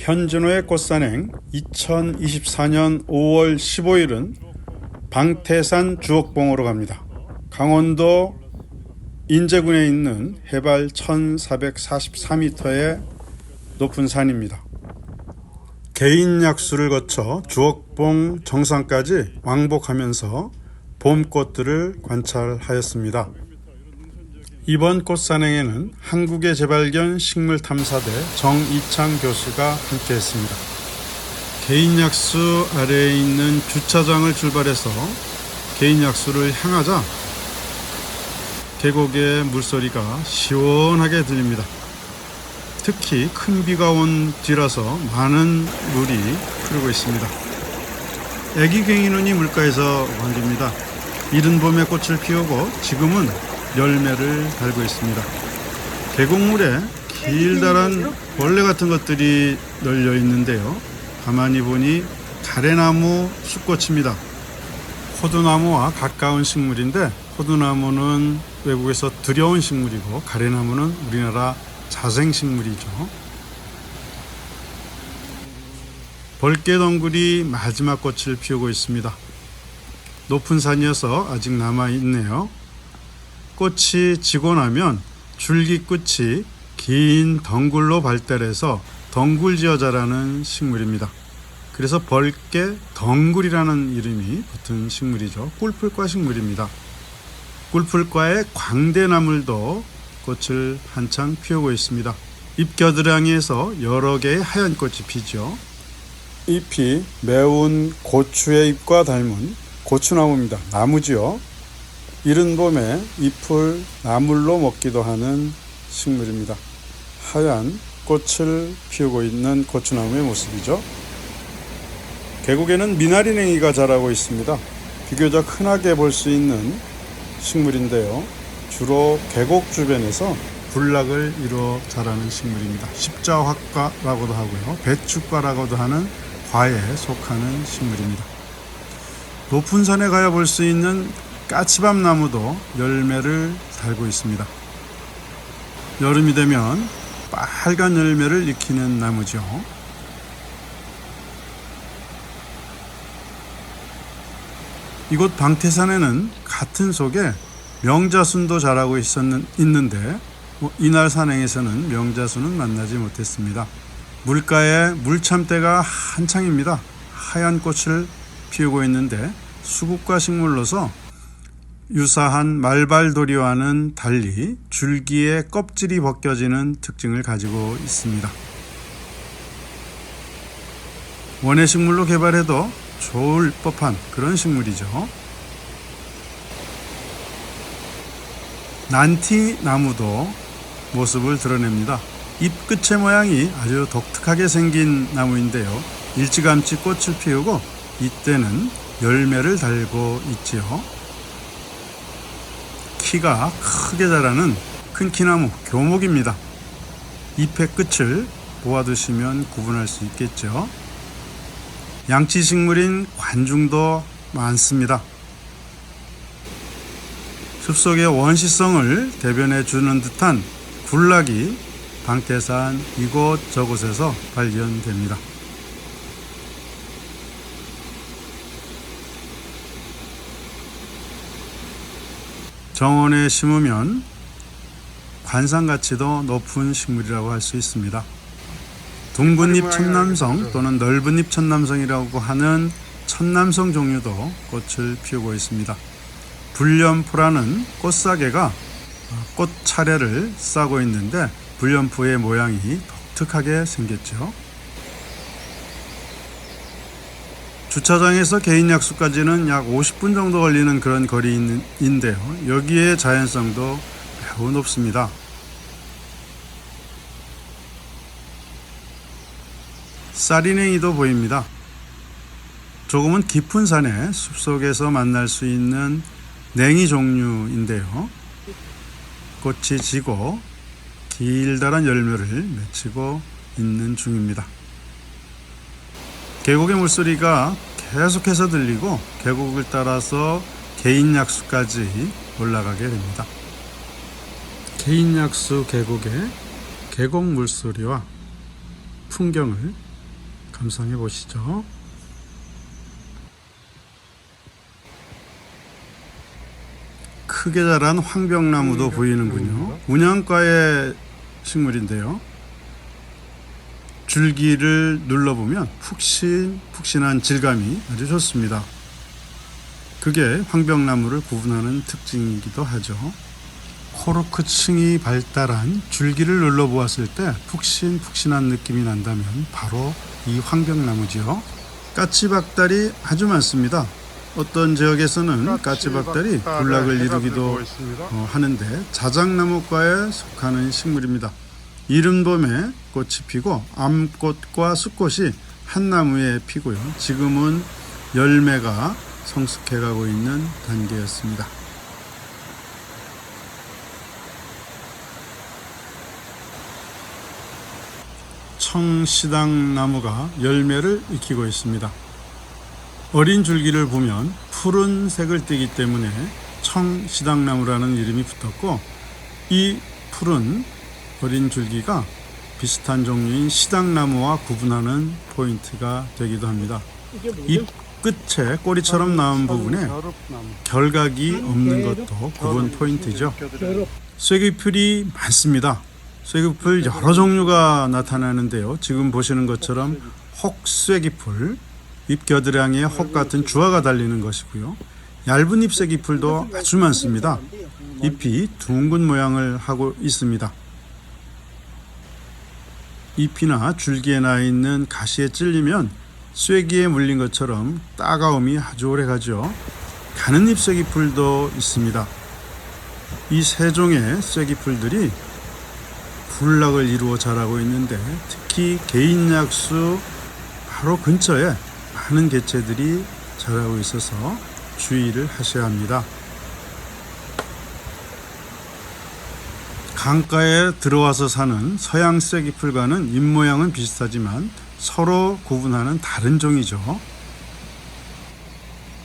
현준호의 꽃산행 2024년 5월 15일은 방태산 주옥봉으로 갑니다. 강원도 인제군에 있는 해발 1444m의 높은 산입니다. 개인 약수를 거쳐 주옥봉 정상까지 왕복하면서 봄꽃들을 관찰하였습니다. 이번 꽃산행에는 한국의 재발견 식물탐사대 정이창 교수가 함께했습니다. 개인 약수 아래에 있는 주차장을 출발해서 개인 약수를 향하자 계곡의 물소리가 시원하게 들립니다. 특히 큰 비가 온 뒤라서 많은 물이 흐르고 있습니다. 애기 괭이눈이 물가에서 번집니다. 이른 봄에 꽃을 피우고 지금은 열매를 달고 있습니다. 계곡물에 길다란 벌레 같은 것들이 널려 있는데요. 가만히 보니 가래나무 숫꽃입니다. 호두나무와 가까운 식물인데 호두나무는 외국에서 들여온 식물이고 가래나무는 우리나라 자생식물이죠. 벌개덩굴이 마지막 꽃을 피우고 있습니다. 높은 산이어서 아직 남아있네요. 꽃이 지고 나면 줄기 끝이 긴 덩굴로 발달해서 덩굴지어 자라는 식물입니다. 그래서 벌개 덩굴이라는 이름이 붙은 식물이죠. 꿀풀과 식물입니다. 꿀풀과의 광대나물도 꽃을 한창 피우고 있습니다. 잎 겨드랑이에서 여러 개의 하얀 꽃이 피죠. 잎이 매운 고추의 잎과 닮은 고추나무입니다. 나무지요. 이른 봄에 잎을 나물로 먹기도 하는 식물입니다. 하얀 꽃을 피우고 있는 고추나무의 모습이죠. 계곡에는 미나리냉이가 자라고 있습니다. 비교적 흔하게 볼 수 있는 식물인데요. 주로 계곡 주변에서 군락을 이루어 자라는 식물입니다. 십자화과라고도 하고요. 배추과라고도 하는 과에 속하는 식물입니다. 높은 산에 가야 볼 수 있는 까치밥 나무도 열매를 달고 있습니다. 여름이 되면 빨간 열매를 익히는 나무죠. 이곳 방태산에는 같은 속에 명자순도 자라고 있는데 이날 산행에서는 명자순은 만나지 못했습니다. 물가에 물참대가 한창입니다. 하얀 꽃을 피우고 있는데 수국과 식물로서 유사한 말발도리와는 달리 줄기에 껍질이 벗겨지는 특징을 가지고 있습니다. 원예 식물로 개발해도 좋을 법한 그런 식물이죠. 난티나무도 모습을 드러냅니다. 잎 끝의 모양이 아주 독특하게 생긴 나무인데요. 일찌감치 꽃을 피우고 이때는 열매를 달고 있지요. 키가 크게 자라는 큰 키나무 교목입니다. 잎의 끝을 보아두시면 구분할 수 있겠죠. 양치식물인 관중도 많습니다. 숲속의 원시성을 대변해 주는 듯한 군락이 방태산 이곳저곳에서 발견됩니다. 정원에 심으면 관상가치도 높은 식물이라고 할 수 있습니다. 둥근잎 천남성 또는 넓은잎 천남성이라고 하는 천남성 종류도 꽃을 피우고 있습니다. 불련포라는 꽃사계가 꽃 차례를 싸고 있는데 불련포의 모양이 독특하게 생겼죠. 주차장에서 개인 약수까지는 약 50분 정도 걸리는 그런 거리인데요. 여기에 자연성도 매우 높습니다. 쌀이냉이도 보입니다. 조금은 깊은 산에 숲속에서 만날 수 있는 냉이 종류인데요. 꽃이 지고 길다란 열매를 맺히고 있는 중입니다. 계곡의 물소리가 계속해서 들리고 계곡을 따라서 개인 약수까지 올라가게 됩니다. 개인 약수 계곡의 계곡 물소리와 풍경을 감상해 보시죠. 크게 자란 황병나무도 보이는군요. 운양과의 식물인데요. 줄기를 눌러보면 푹신푹신한 질감이 아주 좋습니다. 그게 황병나무를 구분하는 특징이기도 하죠. 코르크층이 발달한 줄기를 눌러보았을 때 푹신푹신한 느낌이 난다면 바로 이 황병나무지요. 까치박달이 아주 많습니다. 어떤 지역에서는 까치박달이 군락을 이루기도 하는데 자작나무과에 속하는 식물입니다. 이른 봄에 꽃이 피고 암꽃과 숫꽃이 한 나무에 피고요. 지금은 열매가 성숙해가고 있는 단계였습니다. 청시당나무가 열매를 익히고 있습니다. 어린 줄기를 보면 푸른 색을 띠기 때문에 청시당나무라는 이름이 붙었고, 이 푸른 어린 줄기가 비슷한 종류인 시당나무와 구분하는 포인트가 되기도 합니다. 잎 끝에 꼬리처럼 나온 부분에 결각이 없는 것도 구분 포인트죠. 쐐기풀이 많습니다. 쐐기풀 여러 종류가 나타나는데요. 지금 보시는 것처럼 혹쐐기풀, 잎 겨드랑이에 혹 같은 주화가 달리는 것이고요. 얇은 잎 쐐기풀도 아주 많습니다. 잎이 둥근 모양을 하고 있습니다. 잎이나 줄기에 나 있는 가시에 찔리면 쐐기에 물린 것처럼 따가움이 아주 오래 가죠. 가는 잎 쐐기풀도 있습니다. 이 세 종의 쐐기풀들이 군락을 이루어 자라고 있는데, 특히 개인약수 바로 근처에 많은 개체들이 자라고 있어서 주의를 하셔야 합니다. 강가에 들어와서 사는 서양 쐐기풀과는 잎모양은 비슷하지만 서로 구분하는 다른 종이죠.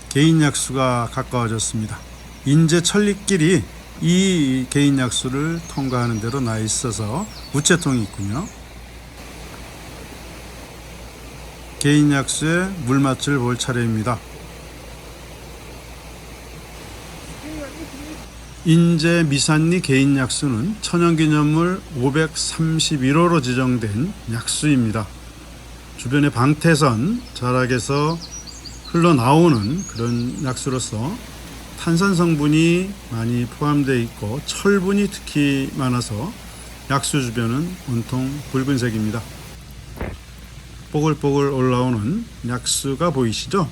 개인약수가 가까워졌습니다. 인제 천리길이 이 개인약수를 통과하는 대로 나 있어서 우체통이 있군요. 개인약수에 물맛을 볼 차례입니다. 인제 미산리 개인약수는 천연기념물 531호로 지정된 약수입니다. 주변의 방태선, 자락에서 흘러나오는 그런 약수로서 탄산 성분이 많이 포함되어 있고 철분이 특히 많아서 약수 주변은 온통 붉은색입니다. 뽀글뽀글 올라오는 약수가 보이시죠?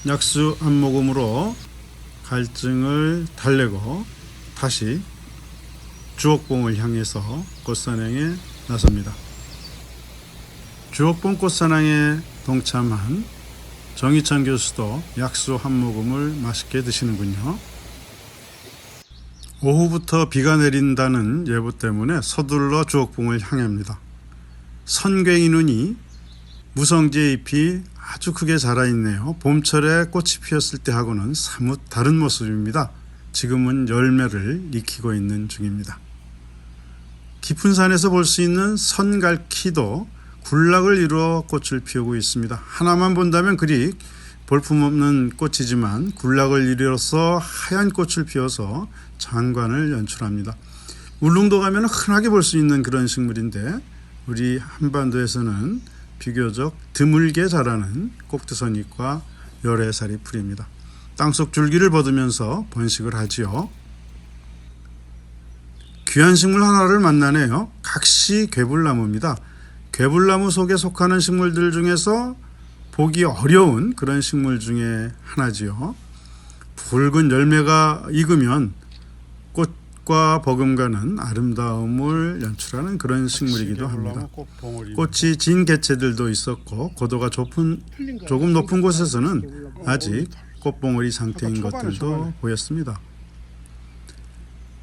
약수 한 모금으로 갈증을 달래고 다시 주옥봉을 향해서 꽃사냥에 나섭니다. 주옥봉 꽃사냥에 동참한 정희찬 교수도 약수 한 모금을 맛있게 드시는군요. 오후부터 비가 내린다는 예보 때문에 서둘러 주옥봉을 향합니다. 선괭이 눈이 무성지의 잎이 아주 크게 자라있네요. 봄철에 꽃이 피었을 때하고는 사뭇 다른 모습입니다. 지금은 열매를 익히고 있는 중입니다. 깊은 산에서 볼 수 있는 선갈퀴도 군락을 이루어 꽃을 피우고 있습니다. 하나만 본다면 그리 볼품없는 꽃이지만 군락을 이루어서 하얀 꽃을 피워서 장관을 연출합니다. 울릉도 가면 흔하게 볼 수 있는 그런 식물인데, 우리 한반도에서는 비교적 드물게 자라는 꼭두선잎과 열애살이 풀입니다. 땅속 줄기를 벗으면서 번식을 하지요. 귀한 식물 하나를 만나네요. 각시 괴불나무입니다. 괴불나무 속에 속하는 식물들 중에서 보기 어려운 그런 식물 중에 하나지요. 붉은 열매가 익으면 꽃과 버금가는 아름다움을 연출하는 그런 식물이기도 합니다. 꽃이 진 개체들도 있었고, 고도가 조금 높은 곳에서는 아직 꽃봉오리 상태인 것들도 보였습니다.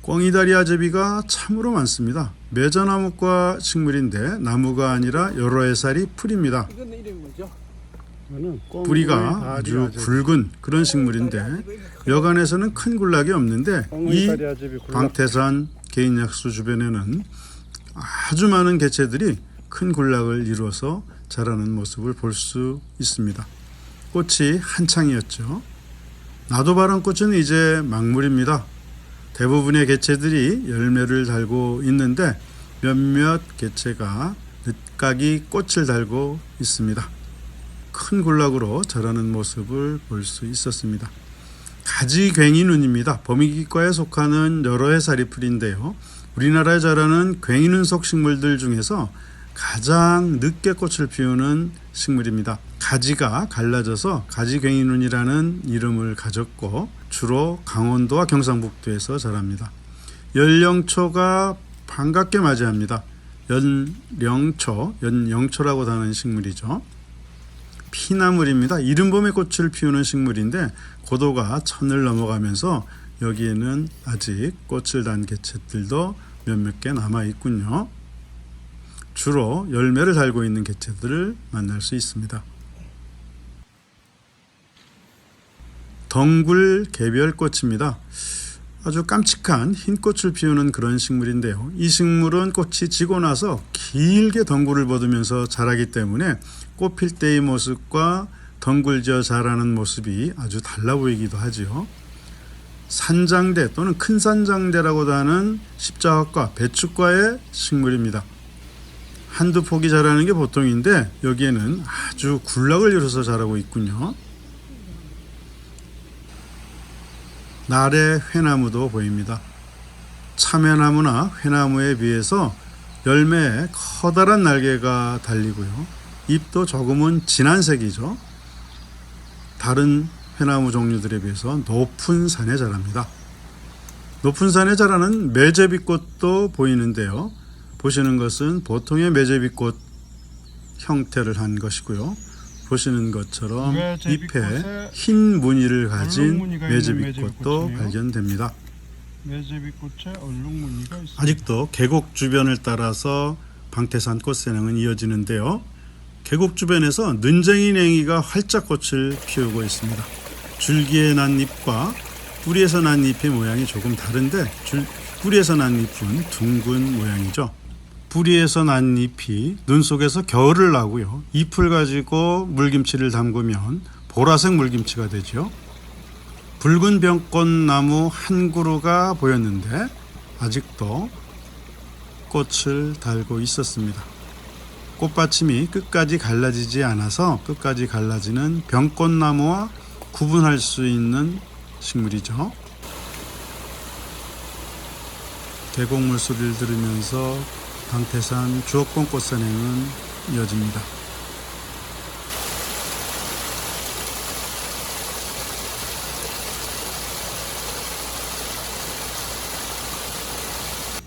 꽝이다리 아제비가 참으로 많습니다. 매저나무과 식물인데 나무가 아니라 여러 해살이 풀입니다. 뿌리가 아주 굵은 그런 식물인데 여간에서는 큰 군락이 없는데, 이 방태산 개인약수 주변에는 아주 많은 개체들이 큰 군락을 이루어서 자라는 모습을 볼 수 있습니다. 꽃이 한창이었죠. 나도바람 꽃은 이제 막물입니다. 대부분의 개체들이 열매를 달고 있는데 몇몇 개체가 늦가기 꽃을 달고 있습니다. 큰 군락으로 자라는 모습을 볼 수 있었습니다. 가지괭이눈입니다. 범위기과에 속하는 여러 해살이 풀인데요. 우리나라에 자라는 괭이눈 속 식물들 중에서 가장 늦게 꽃을 피우는 식물입니다. 가지가 갈라져서 가지괭이눈이라는 이름을 가졌고 주로 강원도와 경상북도에서 자랍니다. 연령초가 반갑게 맞이합니다. 연영초라고 하는 식물이죠. 피나물입니다. 이른 봄에 꽃을 피우는 식물인데 고도가 1000을 넘어가면서 여기에는 아직 꽃을 단 개체들도 몇몇 개 남아 있군요. 주로 열매를 달고 있는 개체들을 만날 수 있습니다. 덩굴 개별꽃입니다. 아주 깜찍한 흰 꽃을 피우는 그런 식물인데요. 이 식물은 꽃이 지고 나서 길게 덩굴을 벗으면서 자라기 때문에 꽃필 때의 모습과 덩굴지어 자라는 모습이 아주 달라 보이기도 하지요. 산장대 또는 큰 산장대라고도 하는 십자화과, 배춧과의 식물입니다. 한두 폭이 자라는 게 보통인데 여기에는 아주 군락을 이뤄서 자라고 있군요. 나래 회나무도 보입니다. 참외나무나 회나무에 비해서 열매에 커다란 날개가 달리고요. 잎도 조금은 진한 색이죠. 다른 회나무 종류들에 비해서 높은 산에 자랍니다. 높은 산에 자라는 매제비꽃도 보이는데요. 보시는 것은 보통의 매제비꽃 형태를 한 것이고요. 보시는 것처럼 잎에 흰 무늬를 가진 매제비꽃도 발견됩니다. 매제비꽃에 얼룩무늬가 있습니다. 아직도 계곡 주변을 따라서 방태산 꽃새낭은 이어지는데요. 계곡 주변에서 눈쟁이 냉이가 활짝 꽃을 피우고 있습니다. 줄기에 난 잎과 뿌리에서 난 잎의 모양이 조금 다른데 뿌리에서 난 잎은 둥근 모양이죠. 뿌리에서 난 잎이 눈 속에서 겨울을 나고요. 잎을 가지고 물김치를 담그면 보라색 물김치가 되죠. 붉은 병꽃나무 한 그루가 보였는데 아직도 꽃을 달고 있었습니다. 꽃받침이 끝까지 갈라지지 않아서 끝까지 갈라지는 병꽃나무와 구분할 수 있는 식물이죠. 계곡물 소리를 들으면서 방태산 주옥봉 꽃산행은 이어집니다.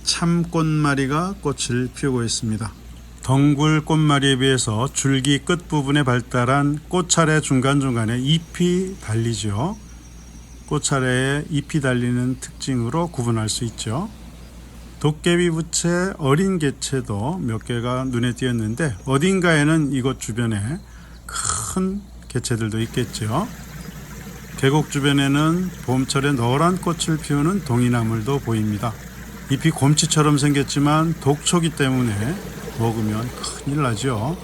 참꽃마리가 꽃을 피우고 있습니다. 덩굴 꽃마리에 비해서 줄기 끝부분에 발달한 꽃차례 중간중간에 잎이 달리죠. 꽃차례에 잎이 달리는 특징으로 구분할 수 있죠. 도깨비 부채 어린 개체도 몇 개가 눈에 띄었는데 어딘가에는 이곳 주변에 큰 개체들도 있겠죠. 계곡 주변에는 봄철에 노란 꽃을 피우는 동이나물도 보입니다. 잎이 곰치처럼 생겼지만 독초기 때문에 먹으면 큰일 나죠.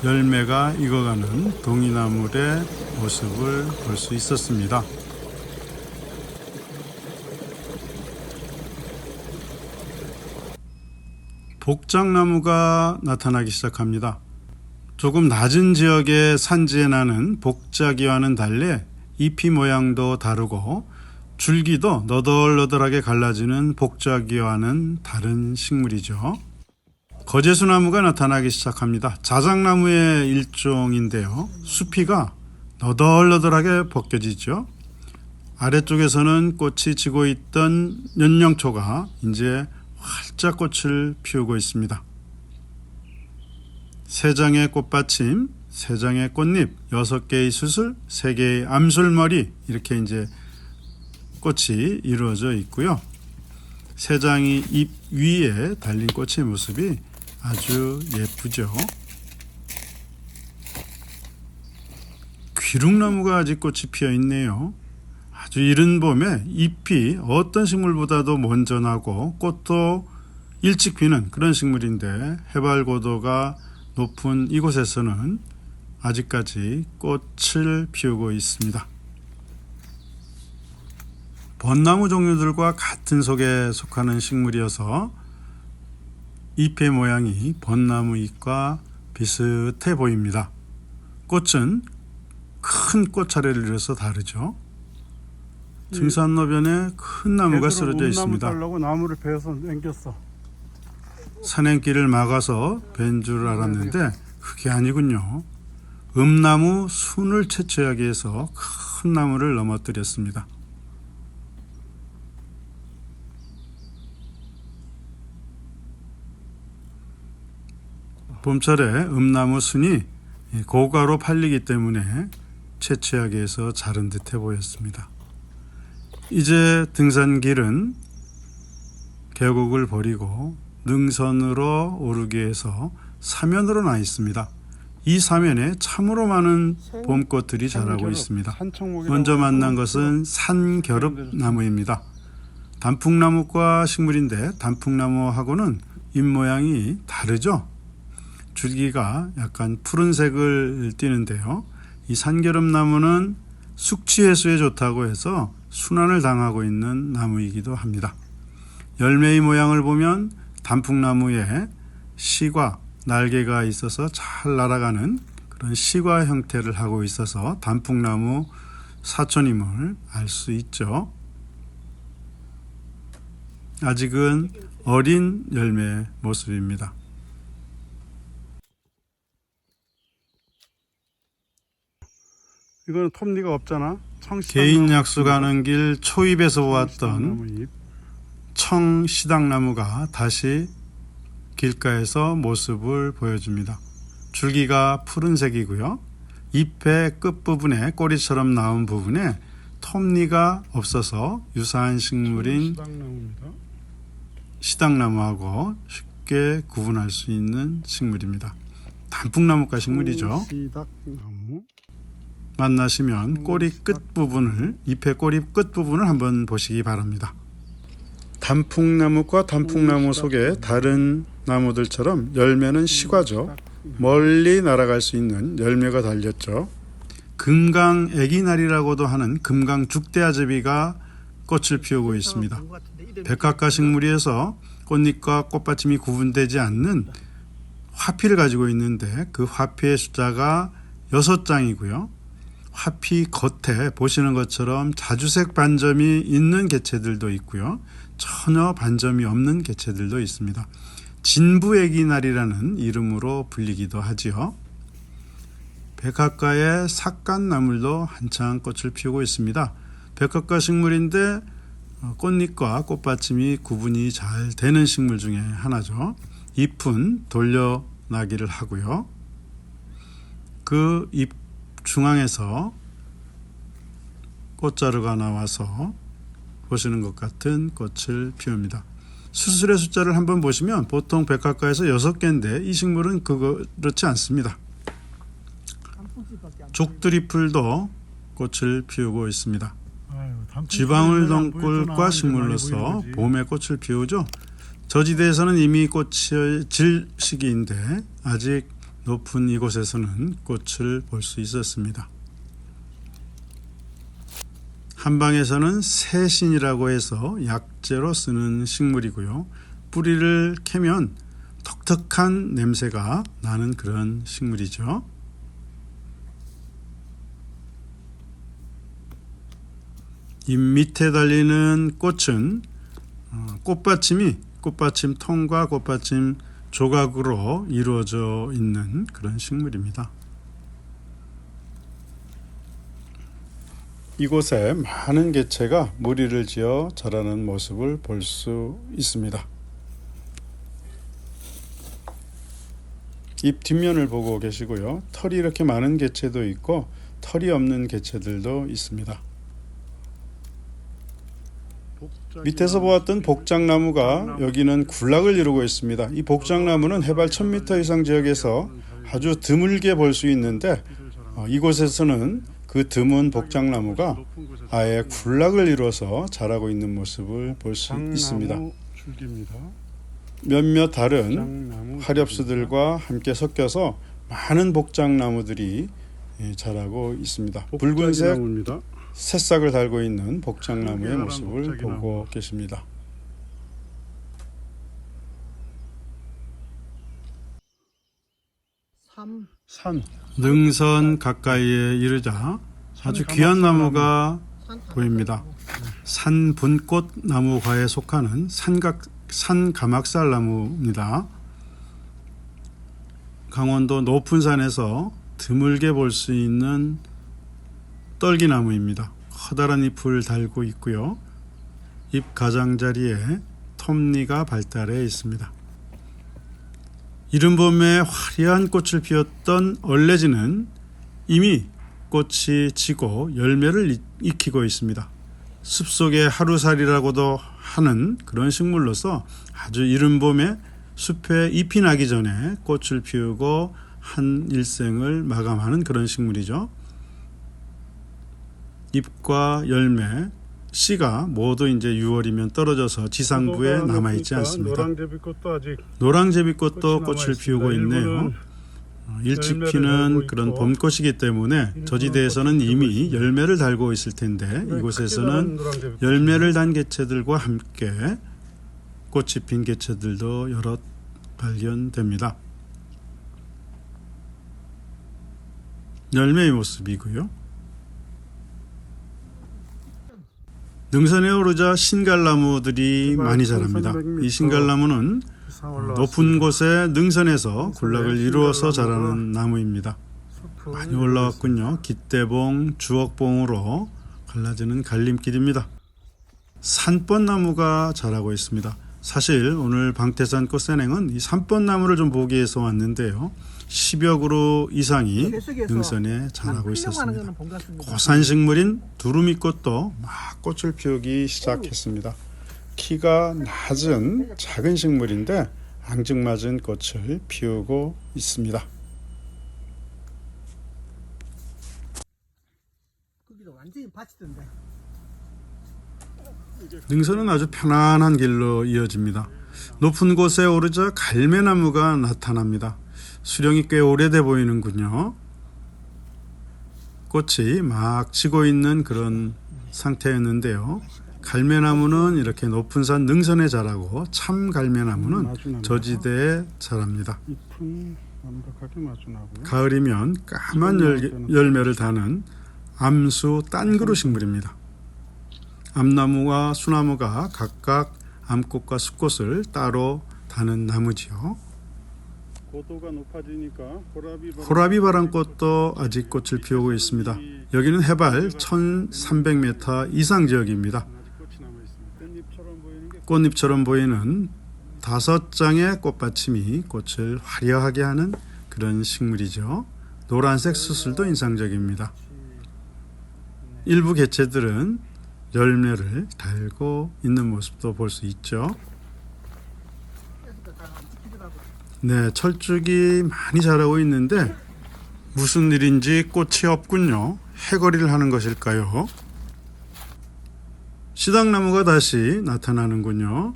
열매가 익어가는 동이나물의 모습을 볼 수 있었습니다. 복작나무가 나타나기 시작합니다. 조금 낮은 지역의 산지에 나는 복작이와는 달리 잎이 모양도 다르고 줄기도 너덜너덜하게 갈라지는 복작이와는 다른 식물이죠. 거제수나무가 나타나기 시작합니다. 자작나무의 일종인데요. 수피가 너덜너덜하게 벗겨지죠. 아래쪽에서는 꽃이 지고 있던 연영초가 이제 활짝 꽃을 피우고 있습니다. 세 장의 꽃받침, 세 장의 꽃잎, 6개의 수술, 3개의 암술머리 이렇게 이제 꽃이 이루어져 있고요. 세 장의 잎 위에 달린 꽃의 모습이 아주 예쁘죠. 귀룩나무가 아직 꽃이 피어 있네요. 아주 이른 봄에 잎이 어떤 식물보다도 먼저 나고 꽃도 일찍 피는 그런 식물인데 해발 고도가 높은 이곳에서는 아직까지 꽃을 피우고 있습니다. 벚나무 종류들과 같은 속에 속하는 식물이어서 잎의 모양이 벚나무 잎과 비슷해 보입니다. 꽃은 큰 꽃차례를 이뤄서 다르죠. 등산로변에 큰 나무가 쓰러져 있습니다. 따려고 나무를 베어서 앵겼어. 산행길을 막아서 벤 줄 알았는데 그게 아니군요. 음나무 순을 채취하기 위해서 큰 나무를 넘어뜨렸습니다. 봄철에 음나무 순이 고가로 팔리기 때문에 채취하기 위해서 자른 듯해 보였습니다. 이제 등산길은 계곡을 버리고 능선으로 오르기 위해서 사면으로 나 있습니다. 이 사면에 참으로 많은 봄꽃들이 자라고 있습니다. 먼저 만난 것은 산겨릅나무입니다. 단풍나무과 식물인데 단풍나무하고는 잎 모양이 다르죠. 줄기가 약간 푸른색을 띠는데요. 이 산겨릅나무는 숙취해소에 좋다고 해서 순환을 당하고 있는 나무이기도 합니다. 열매의 모양을 보면 단풍나무에 씨과 날개가 있어서 잘 날아가는 그런 씨과 형태를 하고 있어서 단풍나무 사촌임을 알 수 있죠. 아직은 어린 열매 모습입니다. 이거는 톱니가 없잖아. 개인 약수 가는 길 초입에서 보았던 청시당나무가 다시 길가에서 모습을 보여줍니다. 줄기가 푸른색이고요. 잎의 끝부분에 꼬리처럼 나온 부분에 톱니가 없어서 유사한 식물인 시당나무하고 쉽게 구분할 수 있는 식물입니다. 단풍나무과 식물이죠. 시당나무. 만나시면 꼬리 끝부분을, 잎의 꼬리 끝부분을 한번 보시기 바랍니다. 단풍나무과 단풍나무 속에 다른 나무들처럼 열매는 시과죠. 멀리 날아갈 수 있는 열매가 달렸죠. 금강애기나리라고도 하는 금강죽대아제비가 꽃을 피우고 있습니다. 백합과 식물이어서 꽃잎과 꽃받침이 구분되지 않는 화피를 가지고 있는데 그 화피의 숫자가 6장이고요. 화피 겉에 보시는 것처럼 자주색 반점이 있는 개체들도 있고요. 전혀 반점이 없는 개체들도 있습니다. 진부애기나리라는 이름으로 불리기도 하지요. 백합과의 삭간나물도 한창 꽃을 피우고 있습니다. 백합과 식물인데 꽃잎과 꽃받침이 구분이 잘 되는 식물 중에 하나죠. 잎은 돌려나기를 하고요. 그 잎 중앙에서 꽃자루가 나와서 보시는 것 같은 꽃을 피웁니다. 수술의 숫자를 한번 보시면 보통 백합과에서 6개인데 이 식물은 그렇지 않습니다. 족두리풀도 꽃을 피우고 있습니다. 지방울 덩굴과 식물로서 봄에 꽃을 피우죠. 저지대에서는 이미 꽃이 질 시기인데 아직 높은 이곳에서는 꽃을 볼 수 있었습니다. 한방에서는 새신이라고 해서 약재로 쓰는 식물이고요. 뿌리를 캐면 톡톡한 냄새가 나는 그런 식물이죠. 잎 밑에 달리는 꽃은 꽃받침 통과 꽃받침 조각으로 이루어져 있는 그런 식물입니다. 이곳에 많은 개체가 무리를 지어 자라는 모습을 볼 수 있습니다. 잎 뒷면을 보고 계시고요. 털이 이렇게 많은 개체도 있고 털이 없는 개체들도 있습니다. 밑에서 보았던 복장나무가 여기는 군락을 이루고 있습니다. 이 복장나무는 해발 1000m 이상 지역에서 아주 드물게 볼 수 있는데 이곳에서는 그 드문 복장나무가 아예 군락을 이루어서 자라고 있는 모습을 볼 수 있습니다. 줄기입니다. 몇몇 다른 복장나무 화렵수들과 함께 섞여서 많은 복장나무들이 자라고 있습니다. 붉은색 나무입니다. 새싹을 달고 있는 복장나무의 특이한 모습을 복장나무. 보고 계십니다. 산 능선 가까이에 이르자 아주 귀한 나무가 보입니다. 산분꽃 나무과에 속하는 산가막살 나무입니다. 강원도 높은 산에서 드물게 볼 수 있는 떨기나무입니다. 커다란 잎을 달고 있고요. 잎 가장자리에 톱니가 발달해 있습니다. 이른 봄에 화려한 꽃을 피웠던 얼레지는 이미 꽃이 지고 열매를 익히고 있습니다. 숲속의 하루살이라고도 하는 그런 식물로서 아주 이른 봄에 숲에 잎이 나기 전에 꽃을 피우고 한 일생을 마감하는 그런 식물이죠. 잎과 열매, 씨가 모두 이제 6월이면 떨어져서 지상부에 남아 있지 않습니다. 노랑제비꽃도 아직 노랑제비꽃도 꽃이 꽃을 남아있습니다. 피우고 있네요. 일부는 일찍 열매를 피는 달고 그런 있고, 봄꽃이기 때문에 저 지대에서는 꽃을 피우고 이미 있습니다. 열매를 달고 있을 텐데 이곳에서는 열매를 단 개체들과 함께 꽃이 핀 개체들도 여러 발견됩니다. 열매의 모습이고요. 능선에 오르자 신갈나무들이 많이 자랍니다. 이 신갈나무는 높은 곳에 능선에서 군락을 이루어서 자라는 나무입니다. 많이 올라왔군요. 깃대봉, 주옥봉으로 갈라지는 갈림길입니다. 산번나무가 자라고 있습니다. 사실 오늘 방태산 꽃산행은 이 산번나무를 좀 보기 위해서 왔는데요. 10여 그루 이상이 능선에 자라고 있었습니다. 고산식물인 두루미꽃도 막 꽃을 피우기 시작했습니다. 키가 낮은 작은 식물인데 앙증맞은 꽃을 피우고 있습니다. 완전히 밭이던데. 능선은 아주 편안한 길로 이어집니다. 높은 곳에 오르자 갈매나무가 나타납니다. 수령이 꽤 오래돼 보이는군요. 꽃이 막 지고 있는 그런 상태였는데요. 갈매나무는 이렇게 높은 산 능선에 자라고 참 갈매나무는 저지대에 자랍니다. 잎은 완벽하게 마주나고요. 가을이면 까만 열매를 다는 암수 딴그루 식물입니다. 암나무와 수나무가 각각 암꽃과 수꽃을 따로 다는 나무지요. 고도가 높아지니까 호라비바람꽃도 아직 꽃을 피우고 있습니다. 여기는 해발 1300m 이상 지역입니다. 꽃잎처럼 보이는 5장의 꽃받침이 꽃을 화려하게 하는 그런 식물이죠. 노란색 수술도 인상적입니다. 일부 개체들은 열매를 달고 있는 모습도 볼 수 있죠. 네, 철쭉이 많이 자라고 있는데 무슨 일인지 꽃이 없군요. 해거리를 하는 것일까요? 시당나무가 다시 나타나는군요.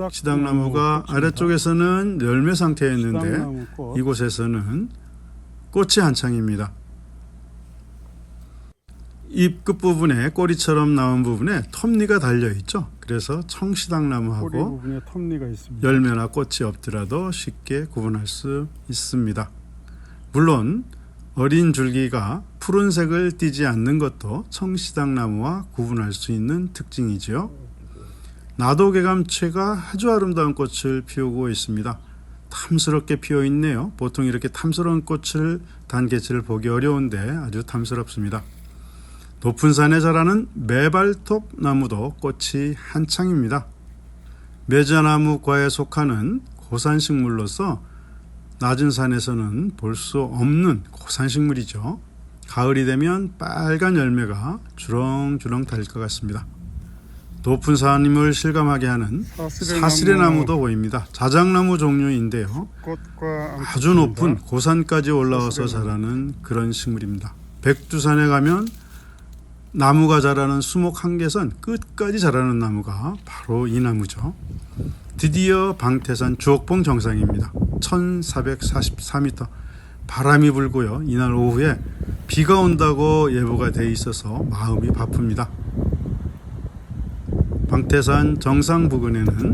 시당나무가 아래쪽에서는 열매 상태였는데 이곳에서는 꽃이 한창입니다. 잎 끝부분에 꼬리처럼 나온 부분에 톱니가 달려있죠. 그래서 청시당나무하고 꼬리 부분에 톱니가 있습니다. 열매나 꽃이 없더라도 쉽게 구분할 수 있습니다. 물론 어린 줄기가 푸른색을 띠지 않는 것도 청시당나무와 구분할 수 있는 특징이지요. 나도개감채가 아주 아름다운 꽃을 피우고 있습니다. 탐스럽게 피어 있네요. 보통 이렇게 탐스러운 꽃을 단 개체를 보기 어려운데 아주 탐스럽습니다. 높은 산에 자라는 매발톱 나무도 꽃이 한창입니다. 매자나무과에 속하는 고산식물로서 낮은 산에서는 볼 수 없는 고산식물이죠. 가을이 되면 빨간 열매가 주렁주렁 달릴 것 같습니다. 높은 산임을 실감하게 하는 사슬의 나무도 보입니다. 자작나무 종류인데요. 아주 높은 고산까지 올라와서 자라는 그런 식물입니다. 백두산에 가면 나무가 자라는 수목 한계선 끝까지 자라는 나무가 바로 이 나무죠. 드디어 방태산 주옥봉 정상입니다. 1444m. 바람이 불고요. 이날 오후에 비가 온다고 예보가 돼 있어서 마음이 바쁩니다. 방태산 정상 부근에는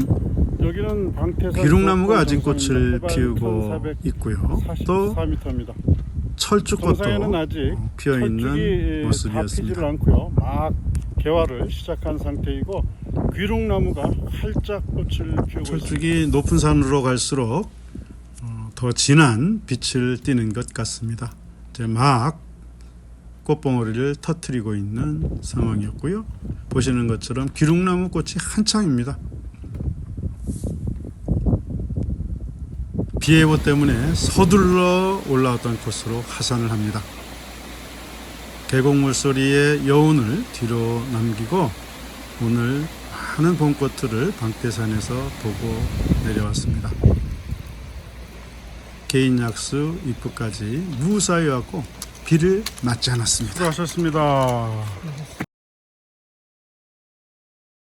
여기는 방태산 비룩나무가 아직 정상입니다. 꽃을 해발 피우고 있고요. 또 1444m입니다. 철쭉꽃도 정상에는 아직 피어 있는 철쭉이 다 피지를 모습이었습니다. 않고요. 막 개화를 시작한 상태이고 귀룩나무가 활짝 꽃을 피우고 있습니다. 철쭉이 높은 산으로 갈수록 더 진한 빛을 띠는 것 같습니다. 이제 막 꽃봉오리를 터뜨리고 있는 상황이었고요. 보시는 것처럼 귀룩나무 꽃이 한창입니다. 비 예보 때문에 서둘러 올라왔던 코스로 하산을 합니다. 계곡 물소리의 여운을 뒤로 남기고 오늘 많은 봄꽃들을 방태산에서 보고 내려왔습니다. 개인 약수 입구까지 무사히 왔고 비를 맞지 않았습니다. 수고하셨습니다.